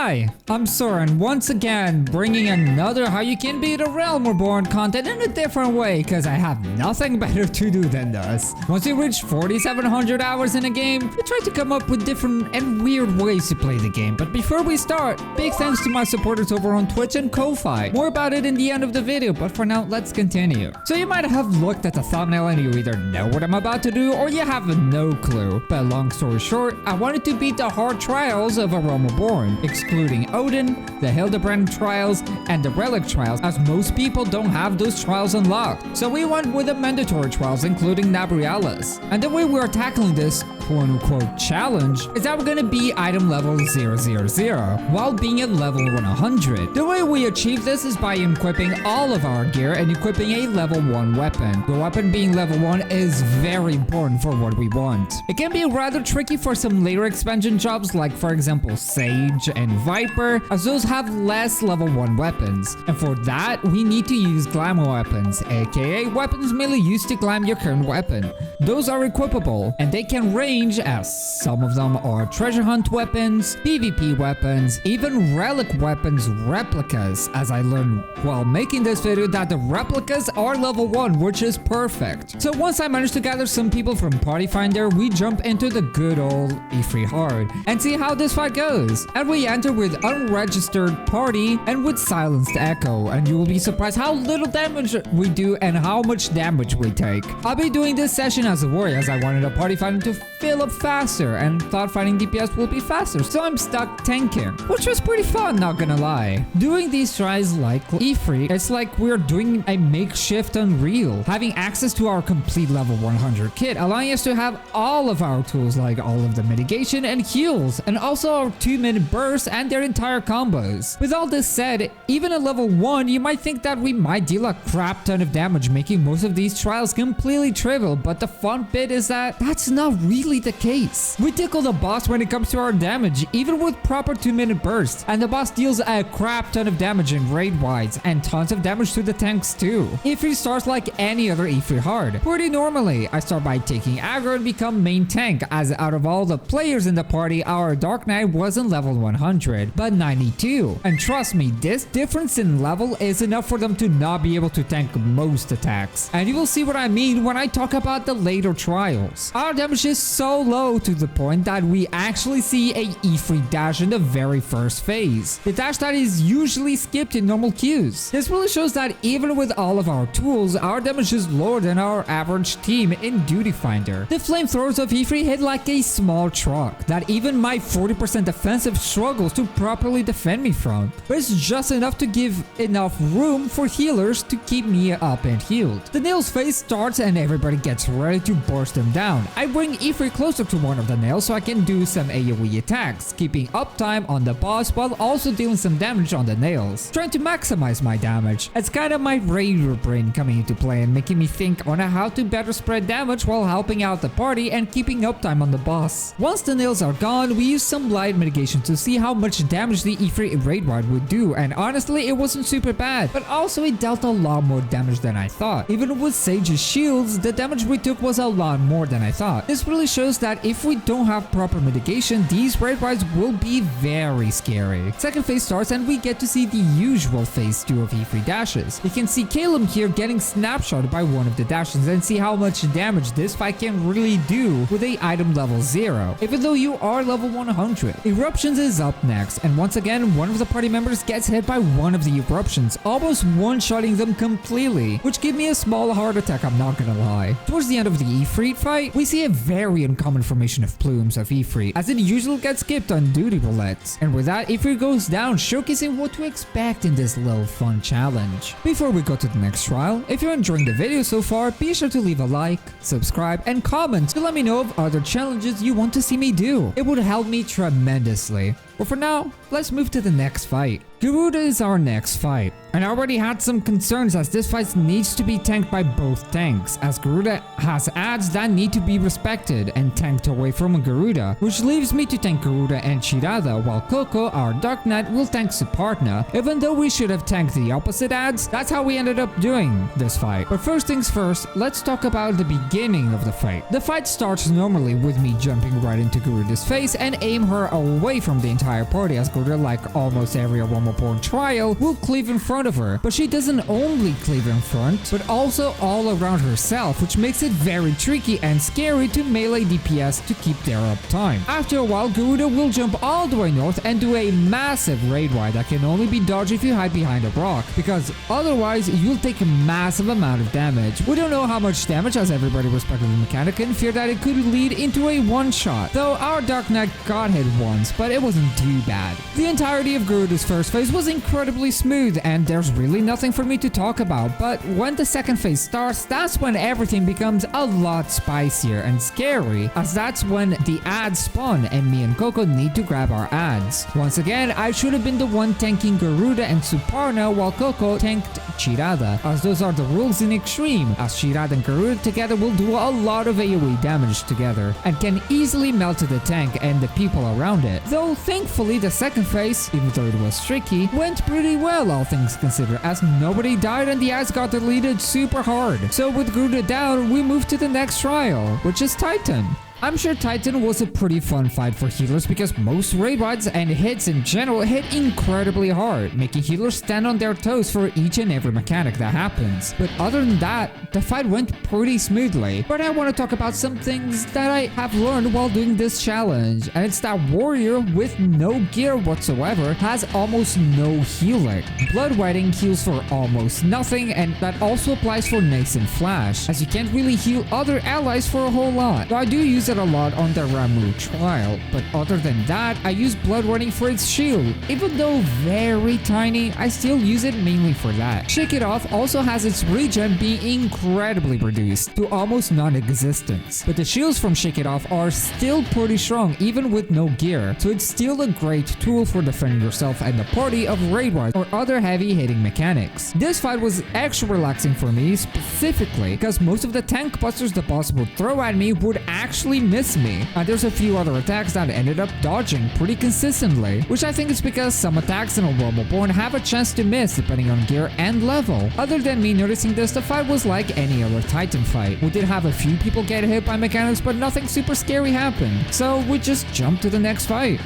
Hi, I'm Soren, once again bringing another How You Can Beat a Realm Reborn content in a different way, cause I have nothing better to do than this. Once you reach 4,700 hours in a game, we try to come up with different and weird ways to play the game. But before we start, big thanks to my supporters over on Twitch and Ko-Fi. More about it in the end of the video, but for now, let's continue. So you might have looked at the thumbnail and you either know what I'm about to do or you have no clue. But long story short, I wanted to beat the hard trials of a Realm Reborn, excluding Odin, the Hildebrand trials, and the Relic trials, as most people don't have those trials unlocked. So we went with the mandatory trials, including Nabriales. And the way we are tackling this quote-unquote challenge is that we're gonna be item level 000 while being at level 100. The way we achieve this is by equipping all of our gear and equipping a level 1 weapon. The weapon being level 1 is very important for what we want. It can be rather tricky for some later expansion jobs, like for example Sage and Viper, as those have less level 1 weapons. And for that, we need to use glamour weapons, aka weapons merely used to glam your current weapon. Those are equipable, and they can range as some of them are treasure hunt weapons, PvP weapons, even relic weapons replicas, as I learned while making this video that the replicas are level 1, which is perfect. So once I managed to gather some people from Party Finder, we jump into the good old Ifrit hard and see how this fight goes. And we enter with unregistered party and with silenced echo, and you will be surprised how little damage we do and how much damage we take. I'll be doing this session as a warrior, as I wanted a Party Finder to fill up faster and thought fighting DPS will be faster, so I'm stuck tanking, which was pretty fun, not gonna lie. Doing these tries like Ifrit, it's like we're doing a makeshift Unreal, having access to our complete level 100 kit, allowing us to have all of our tools, like all of the mitigation and heals, and also our 2-minute bursts and their entire combos. With all this said, even at level 1, you might think that we might deal a crap ton of damage, making most of these trials completely trivial, but the fun bit is that that's not really the case. We tickle the boss when it comes to our damage, even with proper 2-minute bursts, and the boss deals a crap ton of damage in raid-wise, and tons of damage to the tanks too. Ifrit starts like any other Ifrit hard. Pretty normally, I start by taking aggro and become main tank, as out of all the players in the party, our Dark Knight wasn't level 100, but 92. And trust me, this difference in level is enough for them to not be able to tank most attacks. And you will see what I mean when I talk about the later trials. Our damage is so low to the point that we actually see a Ifrit dash in the very first phase. The dash that is usually skipped in normal queues. This really shows that even with all of our tools, our damage is lower than our average team in Duty Finder. The flamethrowers of Ifrit hit like a small truck that even my 40% defensive struggles to properly defend me from. But it's just enough to give enough room for healers to keep me up and healed. The nails phase starts and everybody gets ready to burst them down. I bring Ifrit closer to one of the nails so I can do some AoE attacks, keeping uptime on the boss while also dealing some damage on the nails, trying to maximize my damage. It's kind of my raider brain coming into play and making me think on how to better spread damage while helping out the party and keeping uptime on the boss. Once the nails are gone, we use some light mitigation to see how much damage the Ifrit raid ward would do, and honestly it wasn't super bad, but also it dealt a lot more damage than I thought. Even with Sage's shields, the damage we took was a lot more than I thought. This really shows that if we don't have proper mitigation, these raid wards will be very scary. Second phase starts and we get to see the usual phase 2 of Ifrit dashes. You can see Caleb here getting snapshotted by one of the dashes and see how much damage this fight can really do with a item level 0, even though you are level 100. Eruptions is up next, and once again, one of the party members gets hit by one of the eruptions, almost one-shotting them completely, which gave me a small heart attack, I'm not gonna lie. Towards the end of the Ifrit fight, we see a very uncommon formation of plumes of Ifrit, as it usually gets skipped on duty roulettes. And with that, Ifrit goes down, showcasing what to expect in this little fun challenge. Before we go to the next trial, if you're enjoying the video so far, be sure to leave a like, subscribe, and comment to let me know of other challenges you want to see me do. It would help me tremendously. But for now, let's move to the next fight. Garuda is our next fight, and I already had some concerns as this fight needs to be tanked by both tanks, as Garuda has adds that need to be respected and tanked away from a Garuda, which leaves me to tank Garuda and Chirada, while Coco, our Dark Knight, will tank Suparna. Even though we should have tanked the opposite adds, that's how we ended up doing this fight. But first things first, let's talk about the beginning of the fight. The fight starts normally with me jumping right into Garuda's face and aim her away from the entire party, as Garuda, like almost every Ramuh trial, will cleave in front of her. But she doesn't only cleave in front, but also all around herself, which makes it very tricky and scary to melee DPS to keep their uptime. After a while, Garuda will jump all the way north and do a massive raid ride that can only be dodged if you hide behind a rock, because otherwise you'll take a massive amount of damage. We don't know how much damage, as everybody respected the mechanic and feared that it could lead into a one-shot, though our Dark Knight got hit once, but it wasn't too bad. The entirety of Garuda's first phase was incredibly smooth, and there's really nothing for me to talk about, but when the second phase starts, that's when everything becomes a lot spicier and scary, as that's when the ads spawn and me and Coco need to grab our ads. Once again, I should have been the one tanking Garuda and Suparna while Coco tanked Chirada, as those are the rules in Extreme, as Chirada and Garuda together will do a lot of AoE damage together and can easily melt the tank and the people around it. Though thankfully the second phase, even though it was tricky, went pretty well all things considered, as nobody died and the ads got deleted super hard. So with Garuda down, we move to the next trial, which is Titan. I'm sure Titan was a pretty fun fight for healers because most raid rides and hits in general hit incredibly hard, making healers stand on their toes for each and every mechanic that happens. But other than that, the fight went pretty smoothly. But I want to talk about some things that I have learned while doing this challenge, and it's that warrior with no gear whatsoever has almost no healing. Blood Wedding heals for almost nothing, and that also applies for Nascent Flash, as you can't really heal other allies for a whole lot. So I do use it a lot on the Ramuh trial, but other than that, I use Blood Wedding for its shield. Even though very tiny, I still use it mainly for that. Shake It Off also has its regen being incredibly reduced to almost non-existence, but the shields from Shake It Off are still pretty strong even with no gear, so it's still a great tool for defending yourself and the party of raid wars or other heavy hitting mechanics. This fight was extra relaxing for me specifically because most of the tank busters the boss would throw at me would actually miss me, and there's a few other attacks that ended up dodging pretty consistently, which I think is because some attacks in a Ramuh have a chance to miss depending on gear and level. Other than me noticing this, the fight was like any other Titan fight. We did have a few people get hit by mechanics, but nothing super scary happened, so we just jumped to the next fight.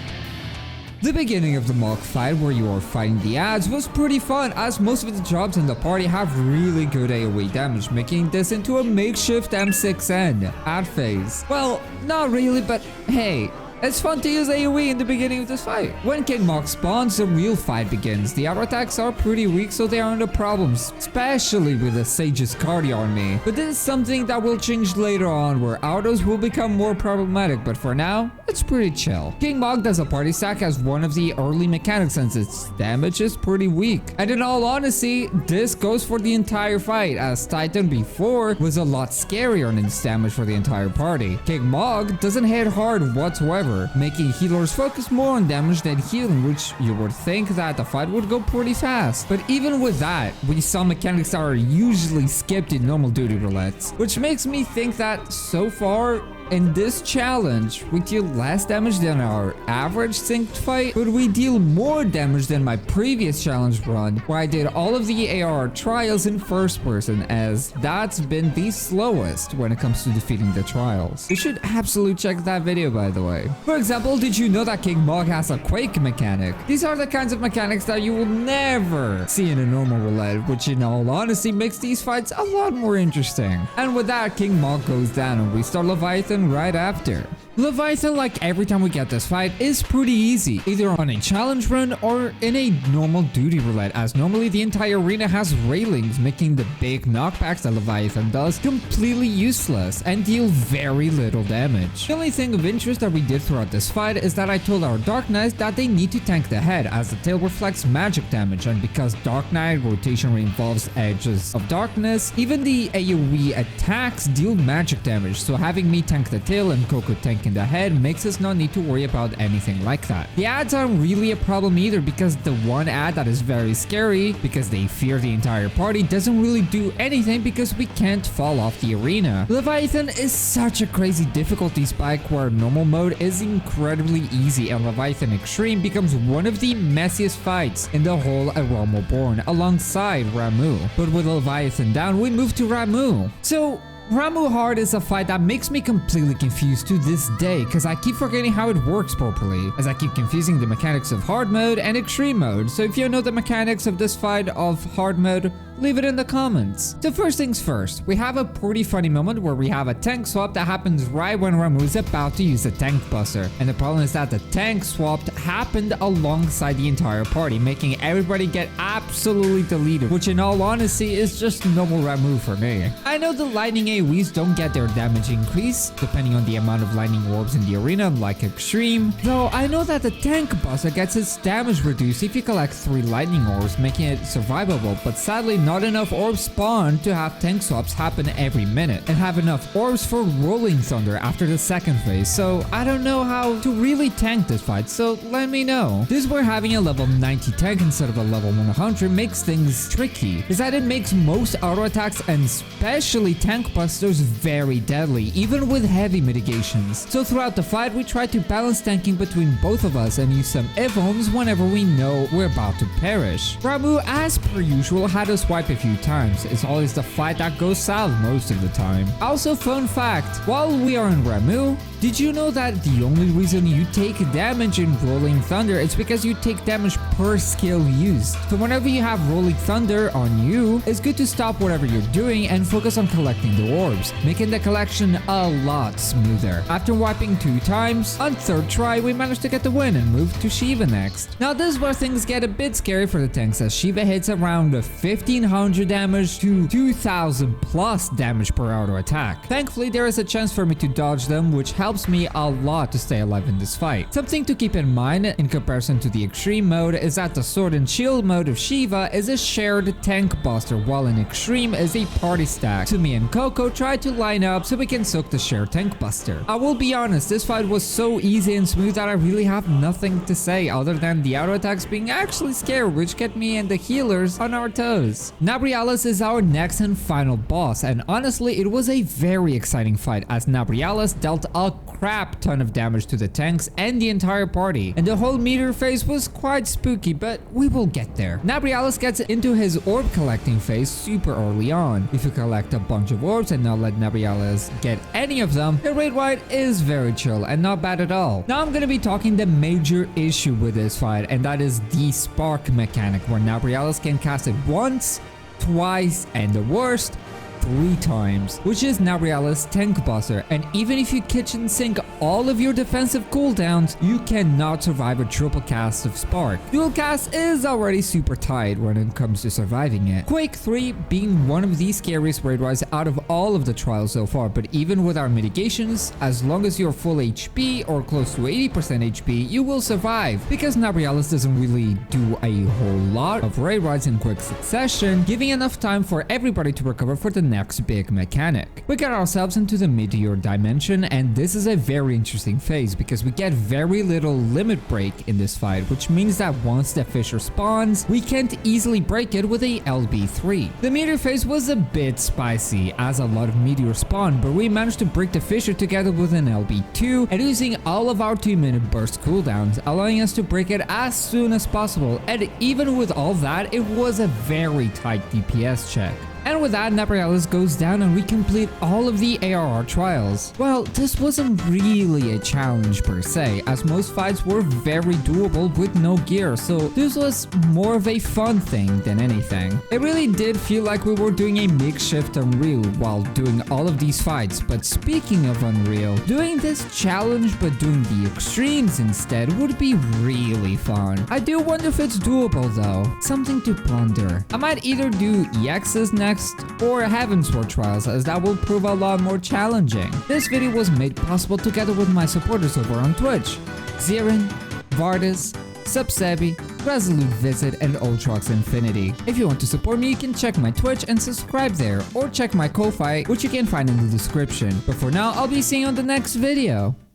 The beginning of the Mog fight, where you are fighting the ads, was pretty fun, as most of the jobs in the party have really good AoE damage, making this into a makeshift M6N ad phase. Well, not really, but hey, it's fun to use AoE in the beginning of this fight. When King Mog spawns, the real fight begins. The auto attacks are pretty weak, so they are under problems, especially with the Sage's cardio on me. But this is something that will change later on, where autos will become more problematic, but for now, it's pretty chill. King Mog does a party stack as one of the early mechanics since its damage is pretty weak. And in all honesty, this goes for the entire fight, as Titan before was a lot scarier in its damage for the entire party. King Mog doesn't hit hard whatsoever, making healers focus more on damage than healing, which you would think that the fight would go pretty fast. But even with that, we saw mechanics that are usually skipped in normal duty roulettes, which makes me think that so far in this challenge, we deal less damage than our average synced fight, but we deal more damage than my previous challenge run, where I did all of the ARR trials in first person, as that's been the slowest when it comes to defeating the trials. You should absolutely check that video, by the way. For example, did you know that King Mog has a Quake mechanic? These are the kinds of mechanics that you will never see in a normal roulette, which in all honesty makes these fights a lot more interesting. And with that, King Mog goes down and we start Leviathan right after. Leviathan, like every time we get this fight, is pretty easy, either on a challenge run or in a normal duty roulette, as normally the entire arena has railings, making the big knockbacks that Leviathan does completely useless and deal very little damage. The only thing of interest that we did throughout this fight is that I told our Dark Knights that they need to tank the head, as the tail reflects magic damage, and because Dark Knight rotation involves edges of darkness, even the AoE attacks deal magic damage, so having me tank the tail and Coco tank in the head makes us not need to worry about anything like that. The ads aren't really a problem either, because the one ad that is very scary because they fear the entire party doesn't really do anything because we can't fall off the arena. Leviathan is such a crazy difficulty spike where normal mode is incredibly easy and Leviathan Extreme becomes one of the messiest fights in the whole A Realm Reborn alongside Ramuh. But with Leviathan down, we move to Ramuh. So Ramuh Hard is a fight that makes me completely confused to this day because I keep forgetting how it works properly, as I keep confusing the mechanics of hard mode and extreme mode. So if you know the mechanics of this fight of hard mode, leave it in the comments. So first things first, we have a pretty funny moment where we have a tank swap that happens right when Ramuh is about to use a tank buster. And the problem is that the tank swap happened alongside the entire party, making everybody get absolutely deleted, which in all honesty is just normal Ramuh for me. I know the lightning AoEs don't get their damage increased depending on the amount of lightning orbs in the arena like extreme, though I know that the tank buster gets its damage reduced if you collect 3 lightning orbs, making it survivable, but sadly not enough orbs spawn to have tank swaps happen every minute, and have enough orbs for rolling thunder after the second phase, so I don't know how to really tank this fight, so let me know. This is where having a level 90 tank instead of a level 100 makes things tricky, is that it makes most auto attacks and especially tank busters very deadly, even with heavy mitigations. So throughout the fight we try to balance tanking between both of us and use some if-homes whenever we know we're about to perish. Ramuh, as per usual, had us wipe a few times. It's always the fight that goes south most of the time. Also, fun fact, while we are in Ramuh, did you know that the only reason you take damage in Rolling Thunder is because you take damage per skill used? So whenever you have Rolling Thunder on you, it's good to stop whatever you're doing and focus on collecting the orbs, making the collection a lot smoother. After wiping 2 times, on 3rd try we managed to get the win and move to Shiva next. Now this is where things get a bit scary for the tanks, as Shiva hits around 1500 damage to 2000 plus damage per auto attack. Thankfully there is a chance for me to dodge them, which helps me a lot to stay alive in this fight. Something to keep in mind in comparison to the extreme mode is that the sword and shield mode of Shiva is a shared tank buster, while in extreme is a party stack. So me and Coco tried to line up so we can soak the shared tank buster. I will be honest, this fight was so easy and smooth that I really have nothing to say other than the auto attacks being actually scary, which kept me and the healers on our toes. Nabriales is our next and final boss, and honestly it was a very exciting fight as Nabriales dealt a crap ton of damage to the tanks and the entire party, and the whole meteor phase was quite spooky, but we will get there. Nabriales gets into his orb collecting phase super early on. If you collect a bunch of orbs and not let Nabriales get any of them, the raid wide is very chill and not bad at all. Now I'm gonna be talking the major issue with this fight, and that is the spark mechanic, where Nabriales can cast it once, twice, and the worst, 3 times, which is Nabriales' tank buster, and even if you kitchen sink all of your defensive cooldowns, you cannot survive a triple cast of Spark. Dual cast is already super tight when it comes to surviving it. Quake 3 being one of the scariest raid-wise out of all of the trials so far, but even with our mitigations, as long as you're full HP or close to 80% HP, you will survive, because Nabriales doesn't really do a whole lot of raid-wise in quick succession, giving enough time for everybody to recover for the next big mechanic. We get ourselves into the meteor dimension, and this is a very interesting phase because we get very little limit break in this fight, which means that once the fissure spawns, we can't easily break it with a LB3. The meteor phase was a bit spicy as a lot of meteors spawned, but we managed to break the fissure together with an LB2 and using all of our 2-minute burst cooldowns, allowing us to break it as soon as possible, and even with all that, it was a very tight DPS check. And with that, Nabriales goes down and we complete all of the ARR trials. Well, this wasn't really a challenge per se, as most fights were very doable with no gear, so this was more of a fun thing than anything. It really did feel like we were doing a makeshift Unreal while doing all of these fights, but speaking of Unreal, doing this challenge but doing the extremes instead would be really fun. I do wonder if it's doable though. Something to ponder. I might either do EXs next or Heavensward trials, as that will prove a lot more challenging. This video was made possible together with my supporters over on Twitch: Zirin, Vardis, Subsebi, Resolute Visit, and Ultrox Infinity. If you want to support me, you can check my Twitch and subscribe there, or check my Ko-Fi, which you can find in the description. But for now, I'll be seeing you on the next video.